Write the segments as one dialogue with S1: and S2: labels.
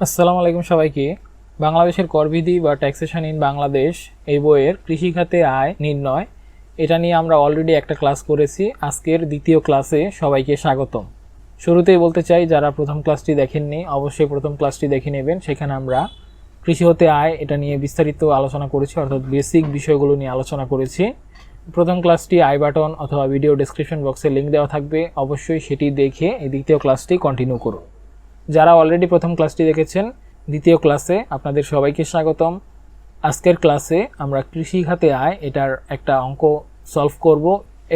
S1: আসসালামু আলাইকুম সবাইকে। বাংলাদেশের করবিধি বা ট্যাক্সেশন ইন বাংলাদেশ এই বইয়ের কৃষি খাতে আয় নির্ণয় এটা নিয়ে আমরা অলরেডি একটা ক্লাস করেছি। আজকের দ্বিতীয় ক্লাসে সবাইকে স্বাগতম। শুরুতেই বলতে চাই, যারা প্রথম ক্লাসটি দেখেননি অবশ্যই প্রথম ক্লাসটি দেখে নেবেন। সেখানে আমরা কৃষি হতে আয় এটা নিয়ে বিস্তারিত আলোচনা করেছি, অর্থাৎ বেসিক বিষয়গুলো নিয়ে আলোচনা করেছি। প্রথম ক্লাসটি আই বাটন অথবা ভিডিও ডেসক্রিপশন বক্সে লিঙ্ক দেওয়া থাকবে, অবশ্যই সেটি দেখে এই দ্বিতীয় ক্লাসটি কন্টিনিউ করুন। যারা অলরেডি প্রথম ক্লাসটি দেখেছেন, দ্বিতীয় ক্লাসে আপনাদের সবাইকে স্বাগতম। আজকের ক্লাসে আমরা কৃষি খাতে আয় এটার একটা অঙ্ক সলভ করব।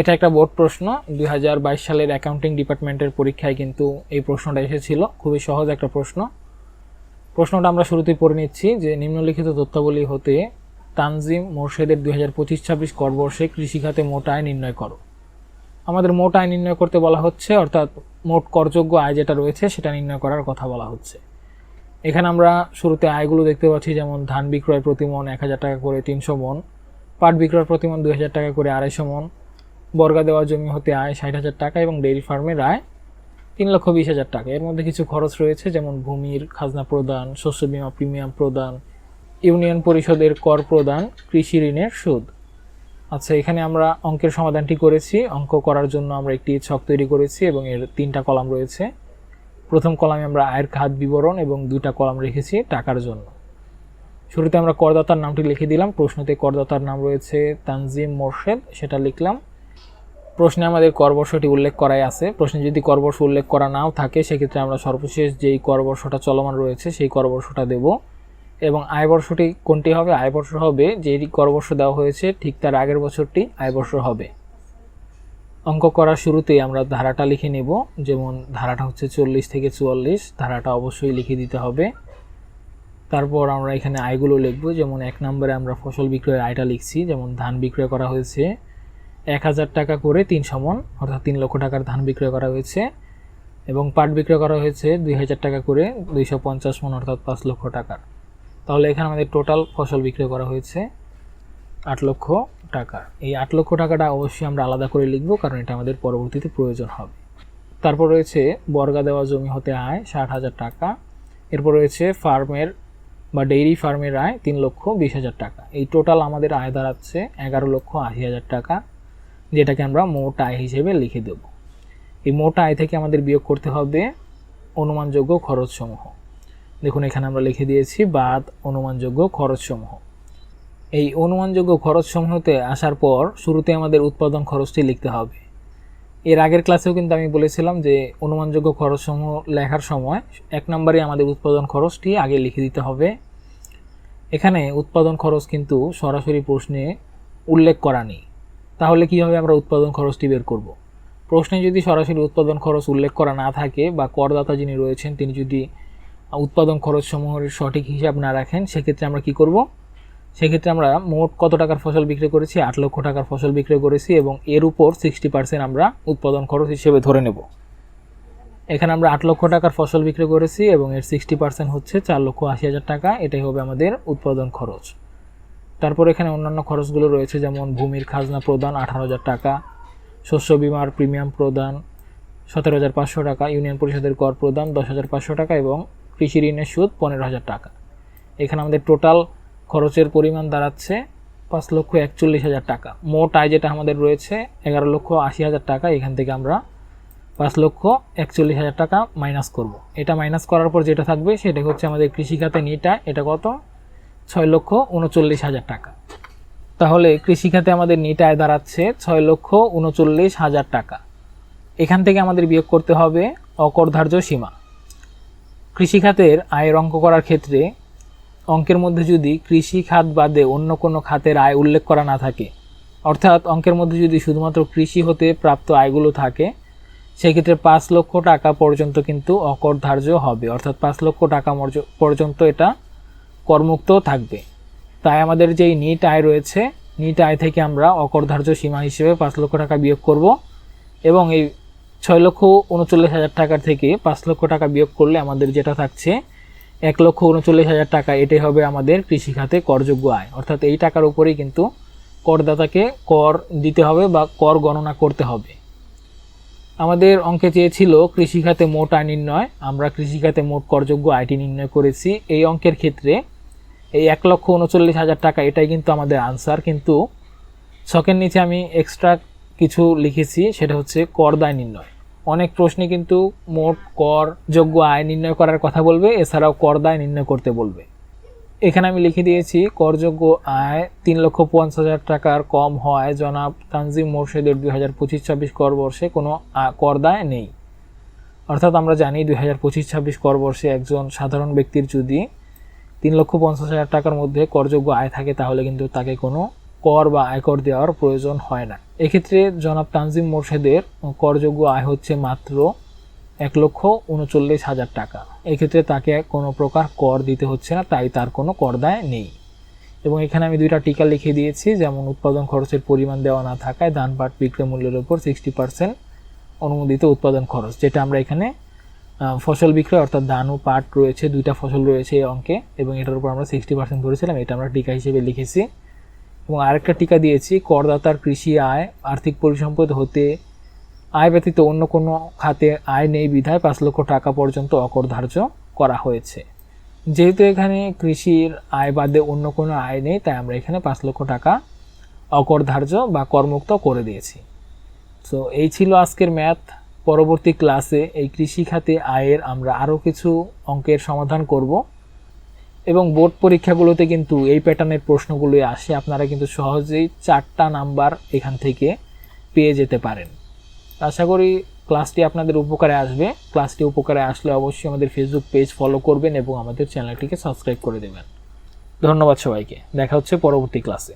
S1: এটা একটা বোর্ড প্রশ্ন, 2022 সালের অ্যাকাউন্টিং ডিপার্টমেন্টের পরীক্ষায় কিন্তু এই প্রশ্নটা এসেছিল। খুবই সহজ একটা প্রশ্নটা আমরা শুরুতেই পড়ে নিচ্ছি যে নিম্নলিখিত তথ্যাবলী হতে তানজিম মোরশেদের 2025-26 করবর্ষে কৃষি খাতে মোট আয় নির্ণয় করো। আমাদের মোট আয় নির্ণয় করতে বলা হচ্ছে, অর্থাৎ মোট করযোগ্য আয় যেটা রয়েছে সেটা নির্ণয় করার কথা বলা হচ্ছে। এখানে আমরা শুরুতে আয়গুলো দেখতে পাচ্ছি, যেমন ধান বিক্রয় প্রতি মন 1000 টাকা করে 300 মন, পাট বিক্রয় প্রতি মন 2000 টাকা করে 250 মন, বর্গা দেওয়া জমি হতে আয় 60,000 টাকা এবং ডেইরি ফার্মের আয় 3,20,000 টাকা। এর মধ্যে কিছু খরচ রয়েছে, যেমন ভূমির খাজনা প্রদান, শস্য বীমা প্রিমিয়াম প্রদান, ইউনিয়ন পরিষদের কর প্রদান, কৃষি ঋণের সুদ। আচ্ছা, এখানে আমরা অঙ্কের সমাধানটি করেছি। অঙ্ক করার জন্য আমরা একটি ছক তৈরি করেছি এবং এর 3টা কলাম রয়েছে। প্রথম কলামে আমরা আয়ের খাত বিবরণ এবং 2টা কলাম রেখেছি টাকার জন্য। শুরুতে আমরা করদাতার নামটি লিখে দিলাম। প্রশ্নতে করদাতার নাম রয়েছে তানজিম মোরশেদ, সেটা লিখলাম। প্রশ্নে আমাদের করবর্ষটি উল্লেখ করাই আছে। প্রশ্নে যদি করবর্ষ উল্লেখ করা নাও থাকে, সেক্ষেত্রে আমরা সর্বশেষ যেই করবর্ষটা চলমান রয়েছে সেই করবর্ষটা দেব। এবং আয়বর্ষটি কোনটি হবে? আয়বর্ষ হবে যেই করবর্ষ দেওয়া হয়েছে ঠিক তার আগের বছরটি আয়বর্ষ হবে। অঙ্ক করার শুরুতেই আমরা ধারাটা লিখে নেব। যেমন ধারাটা হচ্ছে 40 থেকে 44, ধারাটা অবশ্যই লিখে দিতে হবে। তারপর আমরা এখানে আয়গুলো লিখব। যেমন 1 নম্বরে আমরা ফসল বিক্রয়ের আয়টা লিখছি। যেমন ধান বিক্রয় করা হয়েছে 1000 টাকা করে 300 মন, অর্থাৎ 3 লক্ষ টাকার ধান বিক্রয় করা হয়েছে। এবং পাট বিক্রয় করা হয়েছে 2000 টাকা করে 250 মন, অর্থাৎ 5 লক্ষ টাকার। তাহলে এখানে আমাদের টোটাল ফসল বিক্রয় করা হয়েছে 8 লক্ষ টাকা। এই 8 লক্ষ টাকাটা অবশ্যই আমরা আলাদা করে লিখব, কারণ এটা আমাদের পরবর্তীতে প্রয়োজন হবে। তারপর রয়েছে বর্গা দেওয়া জমি হতে আয় 60,000 টাকা। এরপর রয়েছে ফার্মের বা ডেইরি ফার্মের আয় 3,20,000 টাকা। এই টোটাল আমাদের আয় দাঁড়াচ্ছে 11,80,000 টাকা, যেটাকে আমরা মোট আয় হিসেবে লিখে দেব। এই মোট আয় থেকে আমাদের বিয়োগ করতে হবে অনুমানযোগ্য খরচসমূহ। দেখুন এখানে আমরা লিখে দিয়েছি বাদ অনুমানযোগ্য খরচসমূহ। এই অনুমানযোগ্য খরচসমূহতে আসার পর শুরুতে আমাদের উৎপাদন খরচটি লিখতে হবে। এর আগের ক্লাসেও কিন্তু আমি বলেছিলাম যে অনুমানযোগ্য খরচসমূহ লেখার সময় 1 নম্বরে আমাদের উৎপাদন খরচটি আগে লিখে দিতে হবে। এখানে উৎপাদন খরচ কিন্তু সরাসরি প্রশ্নে উল্লেখ করা নেই। তাহলে কীভাবে আমরা উৎপাদন খরচটি বের করব? প্রশ্নে যদি সরাসরি উৎপাদন খরচ উল্লেখ করা না থাকে বা করদাতা যিনি রয়েছেন তিনি যদি উৎপাদন খরচসমূহের সঠিক হিসাব না রাখেন, সেক্ষেত্রে আমরা কি করব? সেক্ষেত্রে আমরা মোট কত টাকার ফসল বিক্রি করেছি? 8 লক্ষ টাকার ফসল বিক্রি করেছি এবং এর উপর 60% আমরা উৎপাদন খরচ হিসেবে ধরে নেব। এখানে আমরা 8 লক্ষ টাকার ফসল বিক্রি করেছি এবং এর 60% হচ্ছে 4,80,000 টাকা। এটাই হবে আমাদের উৎপাদন খরচ। তারপর এখানে অন্যান্য খরচগুলো রয়েছে, যেমন ভূমির খাজনা প্রদান 18,000 টাকা, শস্য বীমার প্রিমিয়াম প্রদান 17,500 টাকা, ইউনিয়ন পরিষদের কর প্রদান 10,500 টাকা এবং কৃষি ঋণের সুদ 15,000 টাকা। এখানে আমাদের টোটাল খরচের পরিমাণ দাঁড়াচ্ছে 5,41,000 টাকা। মোট আয় যেটা আমাদের রয়েছে 11,80,000 টাকা। এখান থেকে আমরা 5,41,000 টাকা মাইনাস করব। এটা মাইনাস করার পর যেটা থাকবে সেটা হচ্ছে আমাদের কৃষিখাতে নিট আয়। এটা কত? 6,39,000 টাকা। তাহলে কৃষিখাতে আমাদের নিট আয় দাঁড়াচ্ছে 6,39,000 টাকা। এখান থেকে আমাদের বিয়োগ করতে হবে অকরধার্য সীমা। কৃষিখাতের আয়ের অঙ্ক করার ক্ষেত্রে অঙ্কের মধ্যে যদি কৃষি খাত বাদে অন্য কোনো খাতের আয় উল্লেখ করা না থাকে, অর্থাৎ অঙ্কের মধ্যে যদি শুধুমাত্র কৃষি হতে প্রাপ্ত আয়গুলো থাকে, সেক্ষেত্রে 5 লক্ষ টাকা পর্যন্ত কিন্তু অকরধার্য হবে, অর্থাৎ 5 লক্ষ টাকা পর্যন্ত এটা করমুক্ত থাকবে। তাই আমাদের যেই নিট আয় রয়েছে, নিট আয় থেকে আমরা অকরধার্য সীমা হিসেবে 5 লক্ষ টাকা বিয়োগ করব এবং এই 6,39,000 টাকার থেকে 5 লক্ষ টাকা বিয়োগ করলে আমাদের যেটা থাকছে 1,39,000 টাকা। এটাই হবে আমাদের কৃষিখাতে করযোগ্য আয়, অর্থাৎ এই টাকার উপরেই কিন্তু করদাতাকে কর দিতে হবে বা কর গণনা করতে হবে। আমাদের অঙ্কে চেয়েছিল কৃষিখাতে মোট আয় নির্ণয়। আমরা কৃষিখাতে মোট করযোগ্য আয়টি নির্ণয় করেছি। এই অঙ্কের ক্ষেত্রে এই 1,39,000 টাকা এটাই কিন্তু আমাদের আনসার, কিন্তু ছকের নিচে আমি এক্সট্রা কিছু লিখেছি, সেটা হচ্ছে কর দায় নির্ণয়। অনেক প্রশ্নে কিন্তু মোট কর যোগ্য আয় নির্ণয় করার কথা বলবে, এছাড়াও কর দায় নির্ণয় করতে বলবে। এখানে আমি লিখে দিয়েছি করযোগ্য আয় 3,50,000 টাকার কম হয় জনাব তানজিম মোরশেদের 2025-26 কর বর্ষে কোনো কর দায় নেই। অর্থাৎ আমরা জানি 2025-26 কর বর্ষে একজন সাধারণ ব্যক্তির যদি 3,50,000 টাকার মধ্যে করযোগ্য আয় থাকে তাহলে কিন্তু তাকে কোনো কর বা আয়কর দেওয়ার প্রয়োজন হয় না। এক্ষেত্রে জনাব তানজিম মোরশেদের করযোগ্য আয় হচ্ছে মাত্র 1,39,000 টাকা। এক্ষেত্রে তাকে কোনো প্রকার কর দিতে হচ্ছে না, তাই তার কোনো কর দায় নেই। এবং এখানে আমি দুইটা টিকা লিখে দিয়েছি, যেমন উৎপাদন খরচের পরিমাণ দেওয়া না থাকায় ধান পাট বিক্রয় মূল্যের উপর 60% অনুমোদিত উৎপাদন খরচ, যেটা আমরা এখানে ফসল বিক্রয় অর্থাৎ ধান ও পাট রয়েছে, দুইটা ফসল রয়েছে এই অঙ্কে, এবং এটার উপর আমরা 60% ধরেছিলাম, এটা আমরা টিকা হিসেবে লিখেছি। এবং আরেকটা টিকা দিয়েছি, করদাতার কৃষি আয় আর্থিক পরিসম্পদ হতে আয় ব্যতীত অন্য কোনো খাতে আয় নেই বিধায় 5 লক্ষ টাকা পর্যন্ত অকর ধার্য করা হয়েছে। যেহেতু এখানে কৃষির আয় বাদে অন্য কোনো আয় নেই, তাই আমরা এখানে 5 লক্ষ টাকা অকর ধার্য বা করমুক্ত করে দিয়েছি। সো এই ছিল আজকের ম্যাথ। পরবর্তী ক্লাসে এই কৃষি খাতে আয়ের আমরা আরও কিছু অঙ্কের সমাধান করব, এবং বোর্ড পরীক্ষাগুলোতে কিন্তু এই প্যাটার্নের প্রশ্নগুলোই আসে। আপনারা কিন্তু সহজেই 4টা নাম্বার এখান থেকে পেয়ে যেতে পারেন। আশা করি ক্লাসটি আপনাদের উপকারে আসবে। ক্লাসটি উপকারে আসলে অবশ্যই আমাদের ফেসবুক পেজ ফলো করবেন এবং আমাদের চ্যানেলটিকে সাবস্ক্রাইব করে দেবেন। ধন্যবাদ সবাইকে। দেখা হচ্ছে পরবর্তী ক্লাসে।